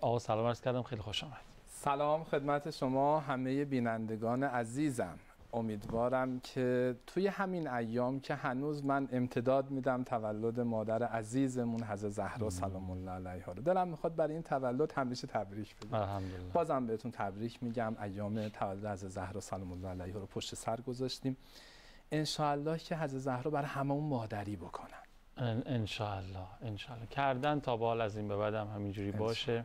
آقا سلام عرض کردم، خیلی خوش آمد. سلام خدمت شما همه بینندگان عزیزم. امیدوارم که توی همین ایام که هنوز من امتداد میدم تولد مادر عزیزمون حضرت زهرا سلام الله علیها رو، دلم میخواد برای این تولد همیشه تبریک بگم. الحمدلله. بازم بهتون تبریک میگم. ایام تولد حضرت زهرا سلام الله علیها رو پشت سر گذاشتیم. ان شاء الله که حضرت زهرا برای هممون مادری بکنن. ان شاء الله کردن تا بال از این به بعدم همینجوری باشه.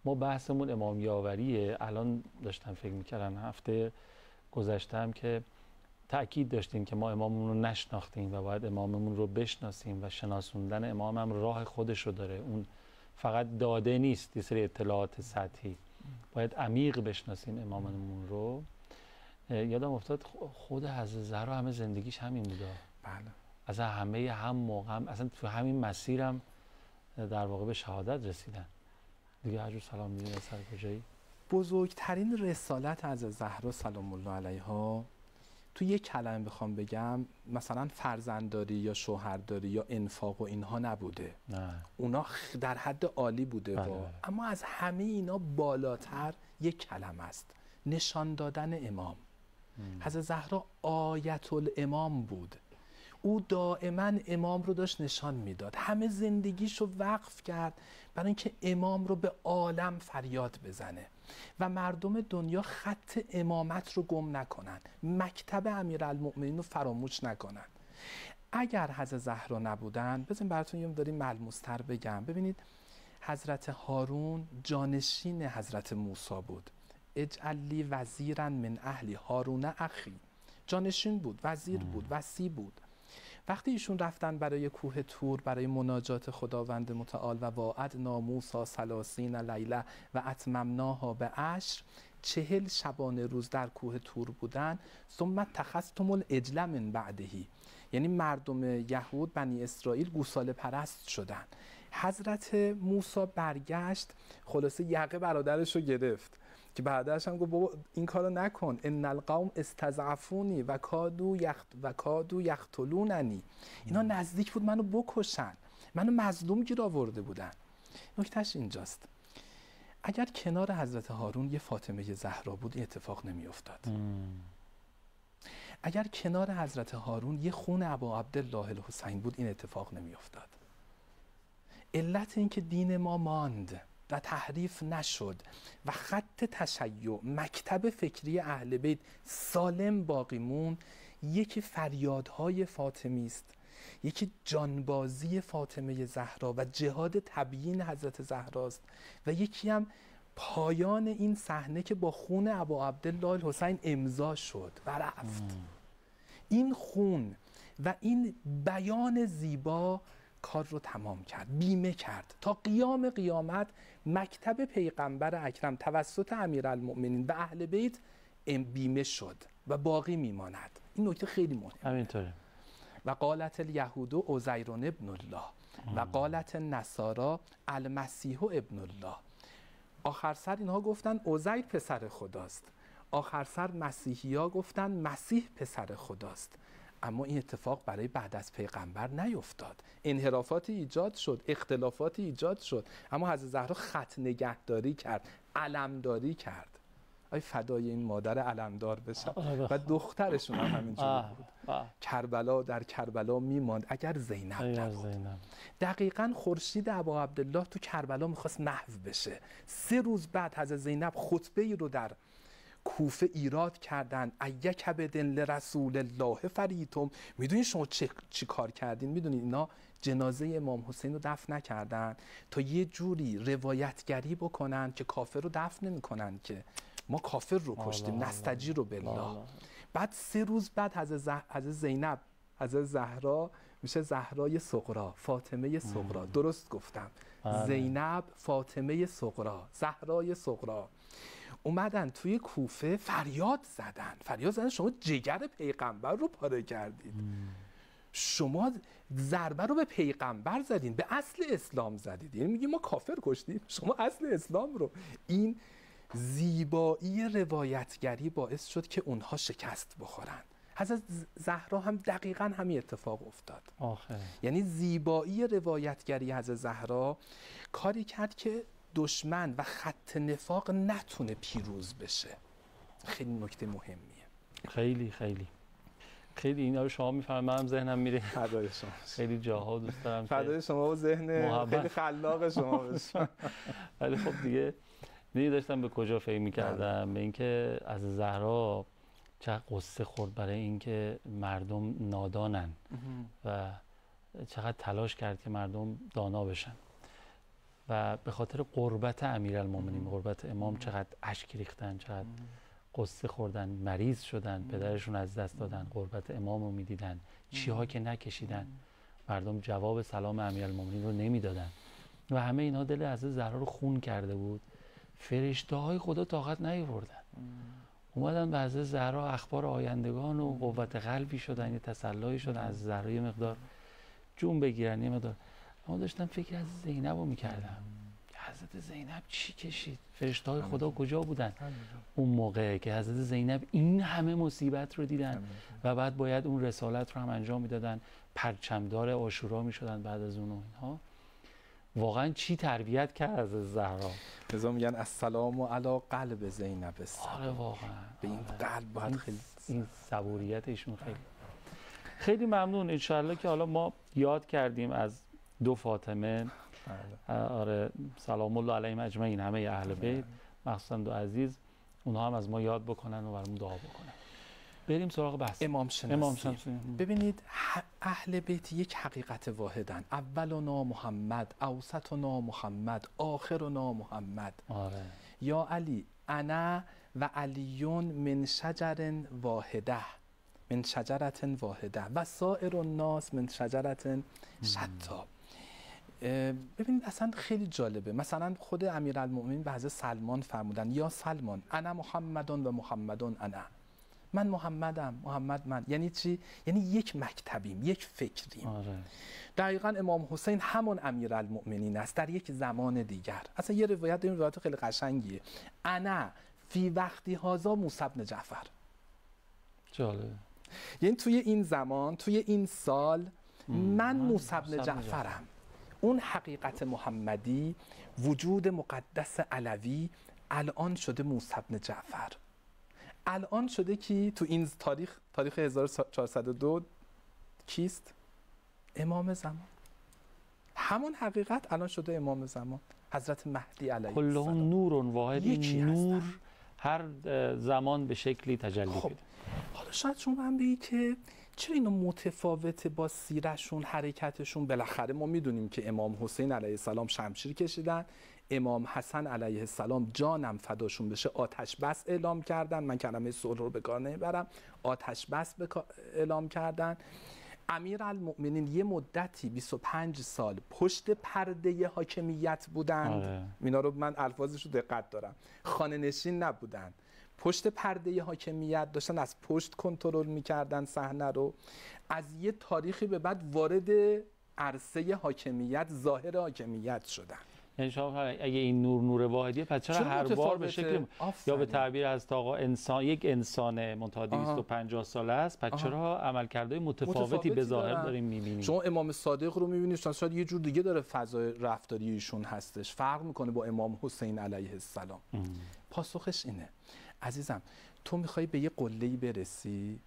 ما بحثمون امام یاوریه. الان داشتم فکر میکردم هفته گذشتم که تأکید داشتیم که ما اماممون رو نشناختیم و باید اماممون رو بشناسیم و شناسوندن امام هم راه خودش رو داره. اون فقط داده نیست، یه سری اطلاعات سطحی، باید عمیق بشناسیم اماممون رو. یادم افتاد خود حضرت زهرا همه زندگیش همین بوده. بله. از همه هم موقع هم اصلا تو همین مسیرم در واقع به شهادت رسیدن دیگه. هر جور سلام دیگه سر کجایی؟ بزرگترین رسالت از زهرا سلام الله علیها تو یک کلمه بخوام بگم، مثلا فرزندداری یا شوهرداری یا انفاق و اینها نبوده. نه. اونا در حد عالی بوده. بله. اما از همه اینا بالاتر یک کلمه است: نشان دادن امام. حضرت زهرا آیت الامام بود. او دائما امام رو داشت نشان میداد. همه زندگیش رو وقف کرد برای اینکه امام رو به عالم فریاد بزنه و مردم دنیا خط امامت رو گم نکنن، مکتب امیرالمؤمنین رو فراموش نکنن. اگر حضرت زهرا نبودن، بزنین براتون یه داریم ملموس‌تر بگم. ببینید حضرت هارون جانشین حضرت موسی بود. اجعل لی وزیرا من اهلی هارون اخی. جانشین بود، وزیر بود، وصی بود. وقتی ایشون رفتن برای کوه طور برای مناجات خداوند متعال و واعدنا موسی 30 لیله و اتممناها ب10، 40 شبانه روز در کوه طور بودن. ثم اتخذتم العجل من بعدهی، یعنی مردم یهود بنی اسرائیل گوساله پرست شدن. حضرت موسی برگشت، خلاصه یقه برادرش رو گرفت که بعدش هم گفت بابا این کارو نکن، ان القوم استضعفونی و کادو یقتلوننی. اینا نزدیک بود منو بکشن، منو مظلوم گیر آورده بودن. نکتهش اینجاست، اگر کنار حضرت هارون یه فاطمه زهرا بود این اتفاق نمی افتاد. اگر کنار حضرت هارون یه خون ابا عبدالله الحسین بود این اتفاق نمی افتاد. علت این که دین ما ماند و تحریف نشد و خط تشیع، مکتب فکری اهل بیت سالم باقی مون، یکی فریادهای فاطمی است، یکی جانبازی فاطمه زهرا و جهاد تبیین حضرت زهراست، و یکی هم پایان این صحنه که با خون ابا عبدالله الحسین امضا شد و رفت. این خون و این بیان زیبا کار رو تمام کرد، بیمه کرد تا قیام قیامت مکتب پیغمبر اکرم توسط امیرالمؤمنین و اهل بیت بیمه شد و باقی میماند. این نکته خیلی مهمه. همینطوره. و قالت الیهود عزیر ابن الله و قالت النصارى المسیح ابن الله. آخر سر اینها گفتن عزیر پسر خداست، آخر سر مسیحی‌ها گفتن مسیح پسر خداست. اما این اتفاق برای بعد از پیغمبر نیفتاد. انحرافاتی ایجاد شد، اختلافاتی ایجاد شد، اما حضرت زهرا خط نگهداری کرد، علمداری کرد. آی فدای این مادر علمدار بشم. و دخترشون هم همینجوری بود. کربلا در کربلا میماند اگر زینب نبود. دقیقاً خورشید ابا عبدالله تو کربلا میخواست محو بشه. 3 روز بعد حضرت زینب خطبه ای رو در کوفه ایراد کردن: ایک بدن لرسول الله فریتم. میدونید شما چی کار کردین؟ میدونید اینا جنازه امام حسین رو دفن نکردن تا یه جوری روایتگری بکنن که کافر رو دفن نمی‌کنن، که ما کافر رو کشتیم، نستجیر رو بالله. بعد 3 روز بعد حضرت زینب، حضرت زهرا میشه زهرای صغرا، فاطمه صغرا. درست گفتم. زینب، فاطمه صغرا، زهرای صغرا. اومدن توی کوفه فریاد زدن شما جگر پیغمبر رو پاره کردید، شما ضربه رو به پیغمبر زدین، به اصل اسلام زدید. یعنی میگی ما کافر کشتیم، شما اصل اسلام رو. این زیبایی روایتگری باعث شد که اونها شکست بخورن. حضرت زهرا هم دقیقاً همین اتفاق افتاد. آخه. یعنی زیبایی روایتگری حضرت زهرا کاری کرد که دشمن و خط نفاق نتونه پیروز بشه. خیلی نکته مهمیه. خیلی خیلی خیلی اینا رو شما میفهمید، منم ذهنم میره فدای شما. خیلی جاها دوست دارم فدای شما و ذهن خیلی خلاق شما بشه. ولی خب دیگه داشتم به کجا فکر می‌کردم، به اینکه از زهرا چقدر قصه خورد برای اینکه مردم نادانن و چقدر تلاش کرد که مردم دانا بشن و به خاطر قربت امیرالمومنین، قربت امام، چقدر اشک ریختن، چقدر قصه خوردن، مریض شدن، پدرشون از دست دادن، قربت امام رو میدیدن، چیها که نکشیدن، مردم جواب سلام امیرالمومنین رو نمیدادن و همه اینا دل حضرت زهرا رو خون کرده بود. فرشته های خدا طاقت نیاوردن، اومدن به حضرت زهرا اخبار آیندگان و قوت قلبی شدن، یه تسلایی شدن از زهرا، یه مقدار جون بگیرن، یه مقدار. اما داشتم فکر از زینب رو میکردم، حضرت زینب چی کشید؟ فرشته های خدا کجا بودن اون موقع که حضرت زینب این همه مصیبت رو دیدن و بعد باید اون رسالت رو هم انجام میدادن، پرچمدار عاشورا میشدن بعد از اون و اینها. واقعا چی تربیت کرد از زهرا؟ لذا میگن السلام علی قلب زینب السلام. آره واقعا به این قلب باید خیلی این صبوریت ایشون خیلی ممنون. انشالله که حالا ما یاد کردیم از دو فاطمه، آره سلام الله علیهم اجمعین، همه اهل بیت مخصوصا دو عزیز، اونها هم از ما یاد بکنن و برامون دعا بکنن. بریم سراغ بحث امام شناسی. ببینید اهل بیت یک حقیقت واحدن، اولنا محمد، اوسطنا محمد، آخرنا محمد. آره. یا علی انا و علیون من شجر واحده، من شجرت واحده و سائر الناس من شجرت شتا. ببینید اصلا خیلی جالبه، مثلا خود امیرالمومنین به حضرت سلمان فرمودن یا سلمان انا محمدون و محمدون انا، من محمدم، محمد من. یعنی چی؟ یعنی یک مکتبیم، یک فکریم. آره. دقیقاً امام حسین همون امیرالمومنین است در یک زمان دیگر. اصلا یه روایت، این روایت خیلی قشنگیه، انا فی وقتی هازا موسی بن جعفر. جالب. یعنی توی این زمان، توی این سال من موسی بن جعفرم. اون حقیقت محمدی، وجود مقدس علوی الان شده موسی بن جعفر. الان شده که تو این تاریخ 1402 کیست؟ امام زمان. همون حقیقت الان شده امام زمان، حضرت مهدی علیه السلام. کلهم نور واحد، نور هر زمان به شکلی تجلی خب. بده. حالا شاید شما هم بگید که چرا اینا متفاوته با سیرشون، حرکتشون؟ بالاخره ما میدونیم که امام حسین علیه السلام شمشیر کشیدن، امام حسن علیه السلام جانم فداشون بشه آتش بس اعلام کردن، من کلمه صلح رو به کار نمیبرم، آتش بس اعلام کردن. امیرالمومنین یه مدتی 25 سال پشت پرده حاکمیت بودند. اینا رو من الفاظش رو دقت دارم، خانه نشین نبودن، پشت پرده حاکمیت داشتن، از پشت کنترل میکردن صحنه رو. از یه تاریخی به بعد وارد عرصه حاکمیت، ظاهر حاکمیت شدن. یعنی شما اگه این نور واحدیه، پس چرا هر بار به شکل یا به تعبیر از آقا انسان، یک انسان منتها 250 ساله است، پس چرا عملکردهای متفاوتی به ظاهر داریم می‌بینیم؟ شما امام صادق رو می‌بینید، شاید یه جور دیگه داره فضای رفتاری ایشون هستش، فرق می‌کنه با امام حسین علیه السلام. پاسخش اینه عزیزم، تو می‌خوای به یه قله‌ای برسی،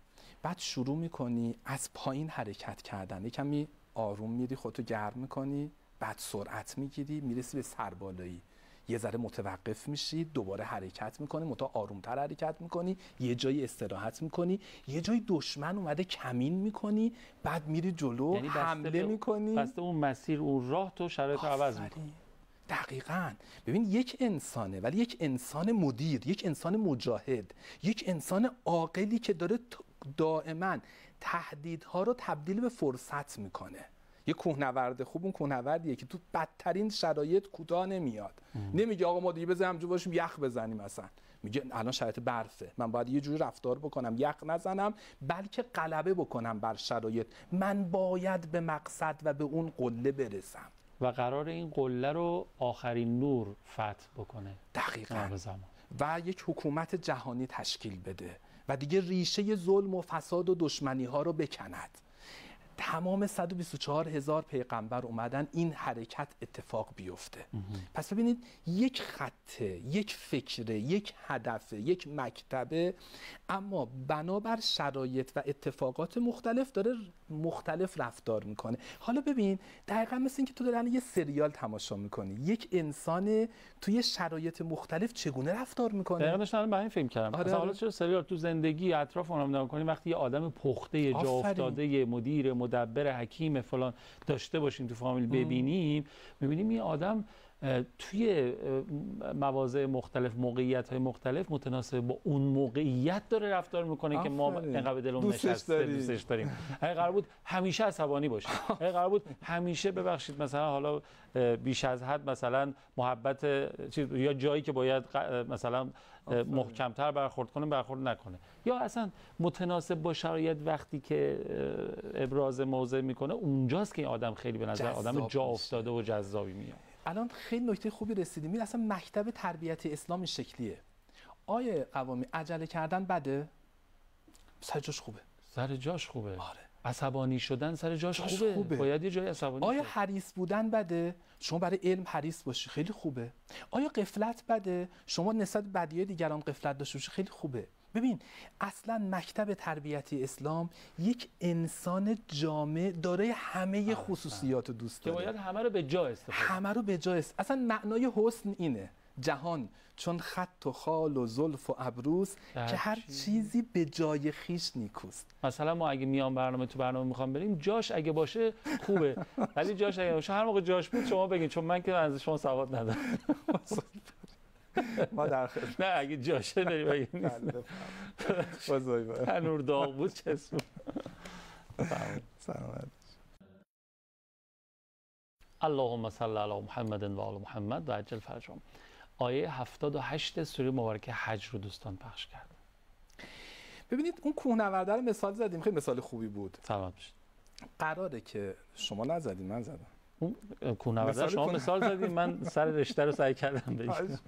بعد شروع می‌کنی از پایین حرکت کردن، یکمی آروم میری، خودتو گرم می‌کنی، بعد سرعت میگیری، میرسی به سربالایی، یه ذره متوقف میشی، دوباره حرکت میکنی، متا آرومتر حرکت میکنی، یه جایی استراحت میکنی، یه جایی دشمن اومده کمین میکنی، بعد میری جلو، یعنی حمله میکنی. بسته اون مسیر، اون راه تو شرایط رو عوض میکنی. دقیقاً. ببین یک انسانه، ولی یک انسان مدیر، یک انسان مجاهد، یک انسان عاقلی که داره دائما تهدیدها رو تبدیل به فرصت میکنه. یه کوهنورد خوب اون کوهنوردیه که تو بدترین شرایط کوتاه نمیاد. نمیگه آقا ما دیگه بزنیم همونجا باشیم یخ بزنیم، مثلا میگه الان شرایط برفه، من باید یه جوری رفتار بکنم یخ نزنم، بلکه غلبه بکنم بر شرایط. من باید به مقصد و به اون قله برسم و قرار این قله رو آخرین نور فتح بکنه. دقیقاً. و یک حکومت جهانی تشکیل بده و دیگه ریشه ظلم و فساد و دشمنی ها رو بکند. تمام 124,000 پیغمبر اومدن این حرکت اتفاق بیفته. پس ببینید یک خطه، یک فکره، یک هدفه، یک مکتبه، اما بنابر شرایط و اتفاقات مختلف داره مختلف رفتار میکنه. حالا ببین دقیقا مثل این که تو داری یه سریال تماشا میکنی، یک انسان توی شرایط مختلف چگونه رفتار میکنه. دقیقاً داشتم به این فکر کردم. آره. مثلا حالا چرا سریال تو زندگی اطراف اونم نگاه کنیم، وقتی یه آدم پخته، جا افتاده، مدیر، مدبر، حکیم فلان داشته باشیم تو فامیل ببینیم، میبینیم این آدم توی مواضع مختلف، موقعیت‌های مختلف متناسب با اون موقعیت داره رفتار میکنه که ما انقدر دلمون نشسته دوستش داریم. اگه قرار بود همیشه عصبانی باشه، اگه قرار بود همیشه ببخشید مثلا حالا بیش از حد مثلا محبت یا جایی که باید مثلا محکم‌تر برخورد کنه برخورد نکنه، یا اصلا متناسب با شرایط وقتی که ابراز موضع میکنه اونجاست که این آدم خیلی به نظر آدم جا افتاده و جذابی میاد. الان خیلی نکته خوبی رسیدیم. اصلا مکتب تربیت اسلام این شکلیه. آیه قوامی عجله کردن بده؟ سر جاش خوبه. سر جاش خوبه. آره. عصبانی شدن سر جاش خوبه. باید یه جای عصبانی آیا حریص بودن بده؟ شما برای علم حریص باشی خیلی خوبه. آیا غفلت بده؟ شما نسبت بدیای دیگران غفلت داشته باشی خیلی خوبه. ببین اصلا مکتب تربیتی اسلام یک انسان جامع داره همه خصوصیات رو دوست داره که باید همه رو به جا استفاده، همه رو به جا اصلا معنای حسن اینه: جهان چون خط و خال و زلف و ابروست که هر چیزی به جای خیش نیکوست. مثلا ما اگه میام برنامه میخوام بریم، جاش اگه باشه خوبه، ولی جاش اگه باشه هر موقع جاش بود شما بگین، چون من که از شما سواد ندارم. ما در خدمت. نه اگه جاشه داریم اگه نیست تنور داغ بود چسبون. سلامت. اللهم صل علی محمد و آل محمد و عجل فرجهم. آیه 78 سوره مبارکه حج رو دوستان پخش کرد. ببینید اون کوهنورده رو مثال زدیم، خیلی مثال خوبی بود. سلامت باشید. قراره که شما نزدین، من زدم. اون کوهنورده شما مثال زدین، من سر رشته رو سعی کردم بگم.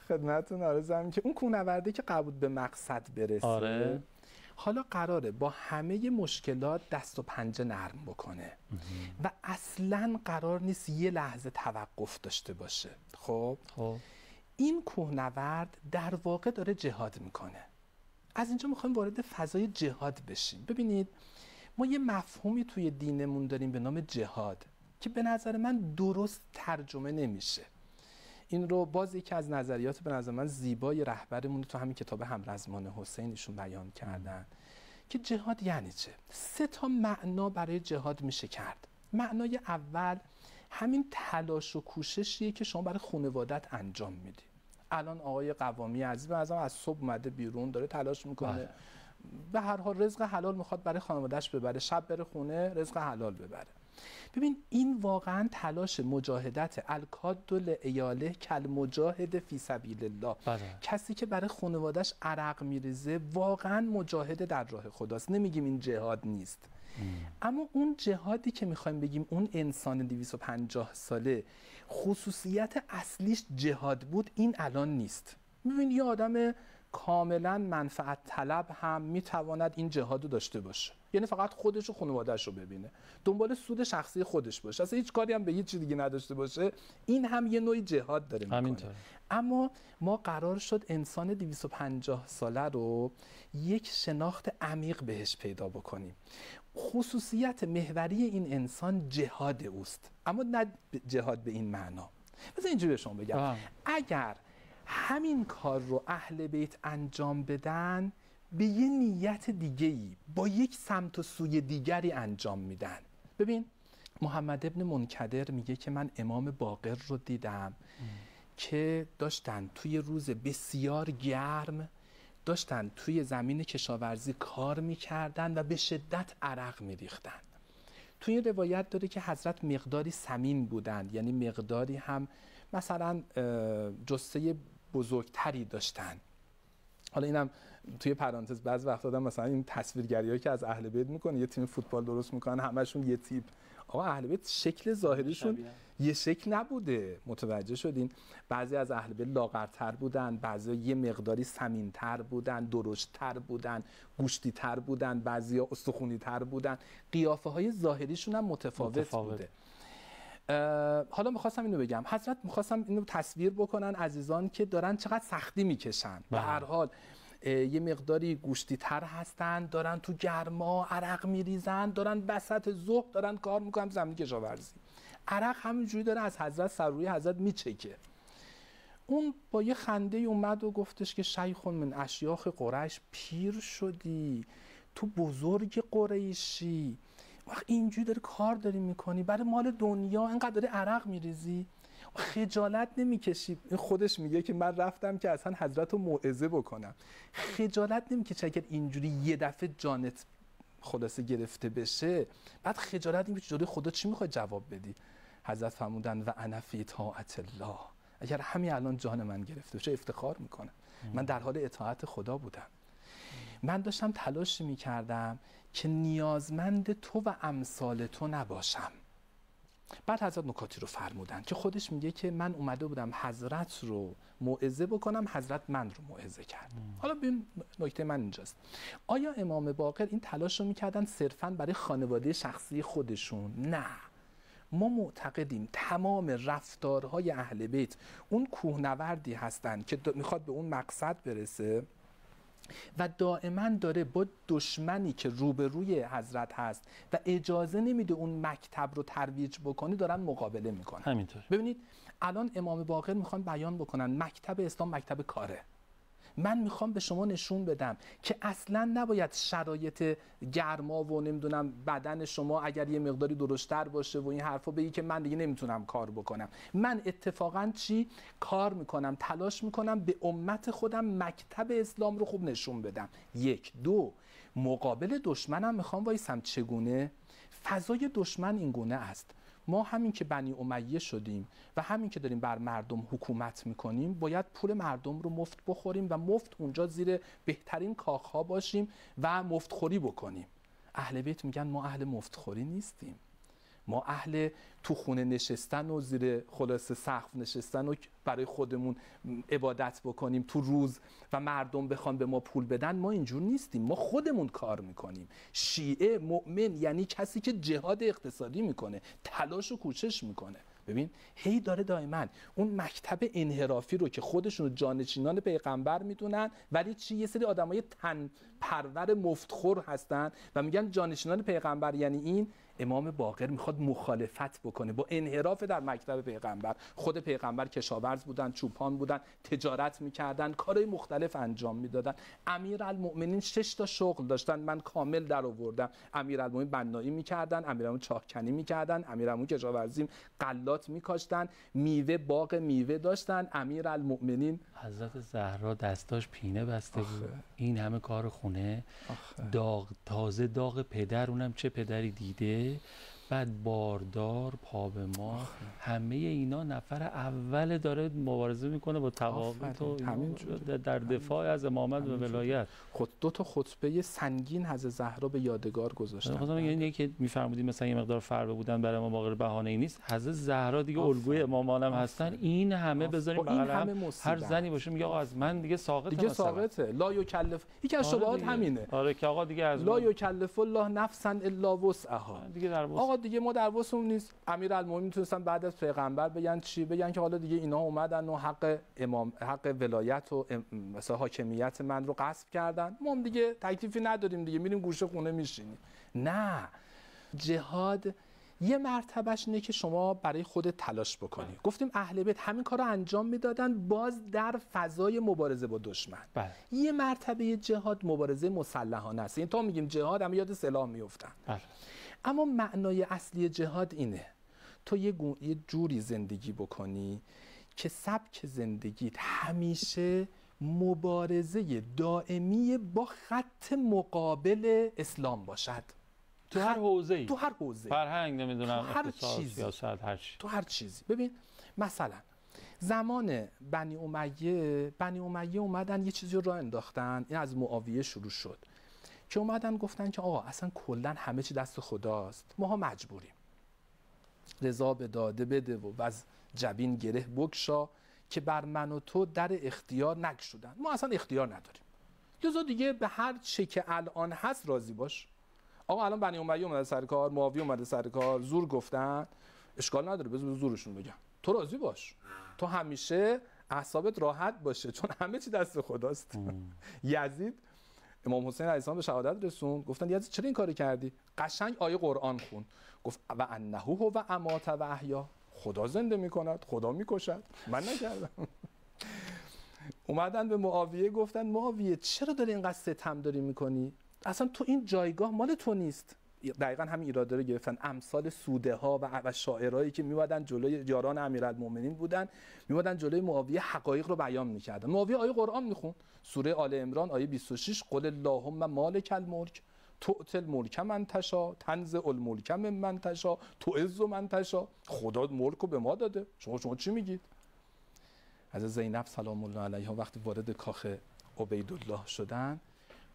خدمتتون عرضم که اون کوهنورده که قرار بود به مقصد برسه، آره. حالا قراره با همه مشکلات دست و پنجه نرم بکنه و اصلاً قرار نیست یه لحظه توقف داشته باشه. خب این کوهنورد در واقع داره جهاد میکنه. از اینجا میخوایم وارد فضای جهاد بشیم. ببینید ما یه مفهومی توی دینمون داریم به نام جهاد که به نظر من درست ترجمه نمیشه. این رو باز یکی از نظریات به نظر من زیبای رهبرمون تو همین کتاب همرزمان حسین ایشون بیان کردن که جهاد یعنی چه؟ 3 تا معنا برای جهاد میشه کرد. معنای اول همین تلاش و کوششیه که شما برای خانوادت انجام میدی. الان آقای قوامی عزیز به نظرم از صبح اومده بیرون، داره تلاش میکنه، به هر حال رزق حلال میخواد برای خانواده‌اش ببره، شب بره خونه رزق حلال ببره. ببین این واقعا تلاش مجاهدت، الکاد لعیاله کل مجاهد فی سبیل الله. کسی که برای خانواده‌اش عرق میریزه واقعا مجاهد در راه خداست. نمیگیم این جهاد نیست. اما اون جهادی که میخوایم بگیم اون انسان 250 ساله خصوصیت اصلیش جهاد بود، این الان نیست. ببین یه آدم کاملا منفعت طلب هم میتواند این جهاد رو داشته باشه، یعنی فقط خودش و خانواده‌اش رو ببینه، دنبال سود شخصی خودش باشه، اصلا هیچ کاری هم به هیچ چیز دیگه نداشته باشه، این هم یه نوعی جهاد داره میکنه. اما ما قرار شد انسان 250 ساله رو یک شناخت عمیق بهش پیدا بکنیم. خصوصیت محوری این انسان جهاد اوست، اما نه جهاد به این معنا. مثلا اینجوری به شما بگم، اگر همین کار رو اهل بیت انجام بدن به یه نیت دیگه‌ای با یک سمت و سوی دیگری انجام میدن. ببین محمد ابن منکدر میگه که من امام باقر رو دیدم که داشتن توی روز بسیار گرم داشتن توی زمین کشاورزی کار میکردن و به شدت عرق میریختن. توی این روایت داره که حضرت مقداری سمین بودند، یعنی مقداری هم مثلا جثه بزرگتری داشتن. حالا اینم توی پرانتز بعض وقت آدم مثلا این تصویرگریایی که از اهل بیت میکنه، یه تیم فوتبال درست میکنن همشون یه تیپ. آقا اهل بیت شکل ظاهریشون یه شکل نبوده. متوجه شدین؟ بعضی از اهل بیت لاغرتر بودن، بعضی یه مقداری سمین‌تر بودن، درشت‌تر بودن، گوشتی‌تر بودن، بعضیا استخونی‌تر بودن. قیافه‌های ظاهریشون هم متفاوت بوده. حالا میخواستم اینو بگم، حضرت میخواستم اینو تصویر بکنن عزیزان که دارن چقدر سختی میکشن. به هر حال یه مقداری گوشتی تر هستن، دارن تو گرما عرق میریزن، دارن وسط ظهر دارن کار میکنن زمین کشاورزی، عرق همینجوری داره از حضرت سر روی حضرت میچکه. اون با یه خنده اومد و گفتش که شیخ من اشیاخ قریش، پیر شدی، تو بزرگ قریشی، وقت اینجوری داری کار داری میکنی برای مال دنیا، اینقدر داری عرق میریزی، خجالت نمیکشی؟ این خودش میگه که من رفتم که اصلا حضرت رو موعظه بکنم، خجالت نمیکشی اگر اینجوری یه دفعه جانت خلاصه گرفته بشه؟ بعد خجالت نمیکشی جلوی خدا چی میخوای جواب بدی؟ حضرت فرمودن و انا فی طاعت الله، اگر همین الان جان من گرفته بشه افتخار میکنم، من در حال اطاعت خدا بودم، من داشتم تلاش میکردم که نیازمند تو و امثال تو نباشم. بعد حضرت نکاتی رو فرمودن که خودش میگه که من اومده بودم حضرت رو موعظه بکنم، حضرت من رو موعظه کرد. حالا ببین نکته من اینجاست، آیا امام باقر این تلاش رو میکردن صرفاً برای خانواده شخصی خودشون؟ نه، ما معتقدیم تمام رفتارهای اهل بیت اون کوهنوردی هستند که میخواد به اون مقصد برسه و دائما داره با دشمنی که روبروی حضرت هست و اجازه نمیده اون مکتب رو ترویج بکنه دارن مقابله میکنن. همینطور. ببینید الان امام باقر میخوان بیان بکنن مکتب اسلام مکتب کاره. من میخوام به شما نشون بدم که اصلا نباید شرایط گرما و نمیدونم بدن شما اگر یه مقداری درشتر باشه و این حرفا بگی که من دیگه نمیتونم کار بکنم. من اتفاقا چی کار میکنم؟ تلاش میکنم به امت خودم مکتب اسلام رو خوب نشون بدم. یک. دو، مقابل دشمنم میخوام وایسم. چگونه؟ فضای دشمن این گونه است، ما همین که بنی امیه شدیم و همین که داریم بر مردم حکومت میکنیم باید پول مردم رو مفت بخوریم و مفت اونجا زیر بهترین کاخها باشیم و مفتخوری بکنیم. اهل بیت میگن ما اهل مفتخوری نیستیم، ما اهل تو خونه نشستن و زیر خلاصه سقف نشستن و برای خودمون عبادت بکنیم تو روز و مردم بخوان به ما پول بدن، ما اینجور نیستیم، ما خودمون کار میکنیم. شیعه مؤمن یعنی کسی که جهاد اقتصادی میکنه، تلاش و کوشش میکنه. ببین هی داره دائما اون مکتب انحرافی رو که خودشون جانشینان پیغمبر میدونن ولی چی یه سری آدمای تن پرور مفتخور هستن و میگن جانشینان پیغمبر یعنی این. امام باقر میخواد مخالفت بکنه با انحراف در مکتب پیغمبر. خود پیغمبر کشاورز بودن، چوپان بودن، تجارت میکردن، کارهای مختلف انجام میدادن. امیرالمؤمنین 6 تا شغل داشتن، من کامل در آوردم. امیرالمؤمنین بنایی میکردن، امیرالمؤمنین چاهکنی میکردن، امیرالمؤمنین کشاورزی غلات میکاشتن، میوه باغ میوه داشتن. امیرالمؤمنین حضرت زهرا دستاش پینه بسته بود، این همه کار خونه، داغ تازه داغ پدر، اونم چه پدری دیده، بعد باردار، پا به ما، همه اینا نفر اول داره مبارزه میکنه با طواغیت و در دفاع از امامت و ولایت. خود 2 تا خطبه سنگین حضرت زهرا به یادگار گذاشتن. مثلا یعنی که میفرمودیم مثلا یه مقدار فربه بودن برای امام باقر بهانه ای نیست. حضرت زهرا دیگه الگوی امامان هم هستن. این همه بذاریم بغل هم، هر زنی باشه میگه آقا از من دیگه ساقطه، دیگه ساقطه، لا یکلف. یکی از شبهات همینه. آره که آقا دیگه از لا یکلف الله نفسا الا وسعها. دیگه در آقا دیگه ما در وسعمون نیست. امیرالمومنین میتونستن بعد از پیغمبر بگن چی؟ بگن که حالا دیگه اینا اومدن و حق ولایت و مثلا حاکمیت من رو غصب کردن، ما هم دیگه تکلیفی نداریم دیگه، میریم گوشه خونه میشینیم. نه، جهاد یه مرتبهش اینه که شما برای خودت تلاش بکنی. گفتیم اهل بیت همین کارو انجام میدادن باز در فضای مبارزه با دشمن. یه مرتبه جهاد مبارزه مسلحانه است. این تا میگیم جهاد هم یاد سلاح میافتن. اما معنای اصلی جهاد اینه تو یه جوری زندگی بکنی که سبک زندگیت همیشه مبارزه دائمی با خط مقابل اسلام باشد. تو هر حوزه‌ای، تو هر حوزه، فرهنگ، نمیدونم اقتصاد، سیاست، هر چی، تو هر چیزی. ببین مثلا زمان بنی امیه اومدن یه چیزی رو راه انداختن، این از معاویه شروع شد که اومدن گفتن که آقا اصلا کلا همه چی دست خداست، ماها مجبوریم. رضا به داده بده و از جبین گره بگشا که بر من و تو در اختیار نگشودن. ما اصلا اختیار نداریم، لذا دیگه به هر چه که الان هست راضی باش. آقا الان بنی امیه اومده سر کار، معاویه اومده سر کار، زور گفتن، اشکال نداره، بذار زورشون بگم، تو راضی باش، تو همیشه اعصابت راحت باشه، چون همه چی دست خداست. یزید امام حسین علیه السلام به شهادت رسوند، گفتن یزید چرا این کارو کردی؟ قشنگ آیه قرآن خون، گفت و انه هو امات و احیا، خدا زنده میکند، خدا میکشد، من نکردم. اومدن به معاویه گفتن معاویه چرا داری اینقدر ستم داری میکنی؟ اصلا تو این جایگاه مال تو نیست. دقیقاً همین ایراده رو گرفتن. امثال سوده ها و شاعرایی که میومدن جلوی یاران امیرالمومنین بودن، میومدن جلوی معاویه حقایق رو بیان میکردن. معاویه آیه قرآن میخوند، سوره آل عمران آیه 26، قل اللهم مالک الملک تؤتی الملک من تشاء تنزع الملک ممن تشاء تعز من تشاء. خدا ملک رو به ما داده، شما چی میگید؟ از زینب سلام الله علیها وقتی وارد کاخ عبیدالله شدن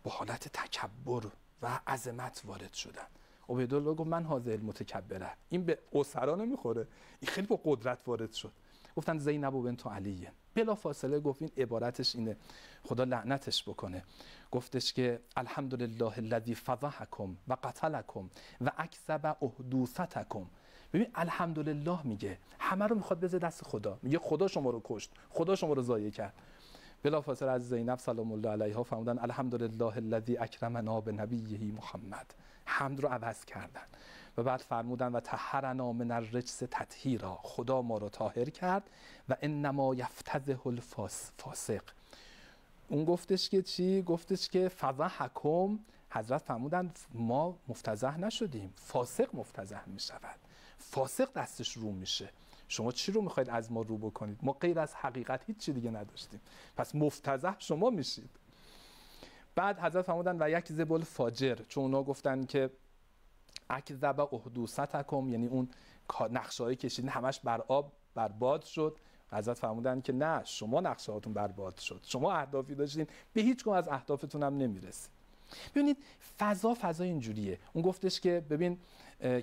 با حالت تکبر و عظمت وارد شدن. عبیدالله گفت من هذا المتکبره، این به اسرا نمیخوره، این خیلی با قدرت وارد شد. گفتن زینب بنت علی. بلا فاصله گفت، این عبارتش اینه، خدا لعنتش بکنه، گفتش که الحمدلله الذی فضحکم و قتلکم و اکذب احدوثتکم. ببین الحمدلله میگه، همه رو میخواد بذاره دست خدا، میگه خدا شما رو کشت، خدا شما رو ضایع کرد. بلافاصله از زینب سلام الله علیها فرمودن الحمدلله الذی اکرمنا بنبیه محمد، حمد رو عوض کردن و بعد فرمودن و طهرنا من الرجس تطهیرا، خدا ما رو طاهر کرد و انما یفتضح الفاسق. اون گفتش که چی؟ گفتش که فضحکم، حضرت فرمودن ما مفتضح نشدیم، فاسق مفتضح میشود، فاسق دستش رو میشه. شما چی رو میخواید از ما رو بکنید؟ ما غیر از حقیقت هیچ چی دیگه نداشتیم، پس مفتضح شما میشید. بعد حضرت فرمودن و یک زبل فاجر، چون اونا گفتن که اکذب احدوثتکم، یعنی اون نقشه‌ای کشیدین همش بر آب برباد شد. حضرت فرمودن که نه، شما نقشه‌هاتون برباد شد، شما اهدافی داشتین به هیچ کدوم از اهدافتون هم نمیرسید. ببینید فضا اینجوریه. اون گفتش که ببین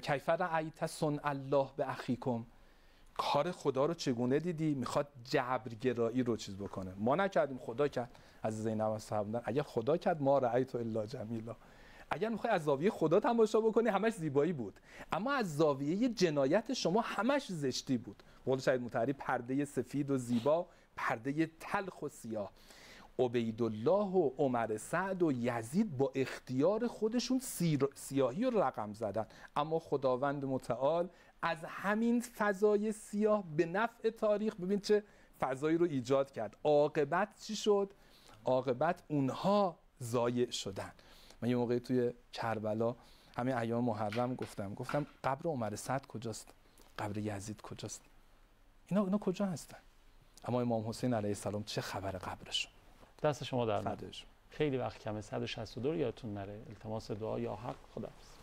کیف رأیت صنع الله به اخیکم، کار خدا رو چگونه دیدی؟ میخواد جبرگرایی رو چیز بکنه، ما نکردیم خدا کرد. از زینب فرمودن اگر خدا کرد ما رأیت الا جمیلا، اگر میخوای از زاویه خدا تماشا بکنی همش زیبایی بود، اما از زاویه جنایت شما همش زشتی بود. قول شهید مطهری پرده سفید و زیبا، پرده تلخ و سیاه. عبیدالله و عمر سعد و یزید با اختیار خودشون سیاهی رو رقم زدن، اما خداوند متعال از همین فضای سیاه به نفع تاریخ ببین چه فضایی رو ایجاد کرد. عاقبت چی شد؟ عاقبت اونها ضایع شدن. من یه موقعی توی کربلا همین ایام محرم گفتم قبر عمر سعد کجاست؟ قبر یزید کجاست؟ اینا کجا هستن؟ اما امام حسین علیه السلام چه خبر قبرشون؟ دست شما در فدایشون. خیلی وقت کمه، 162 یادتون نره. التماس دعا یا حق. خداحافظ.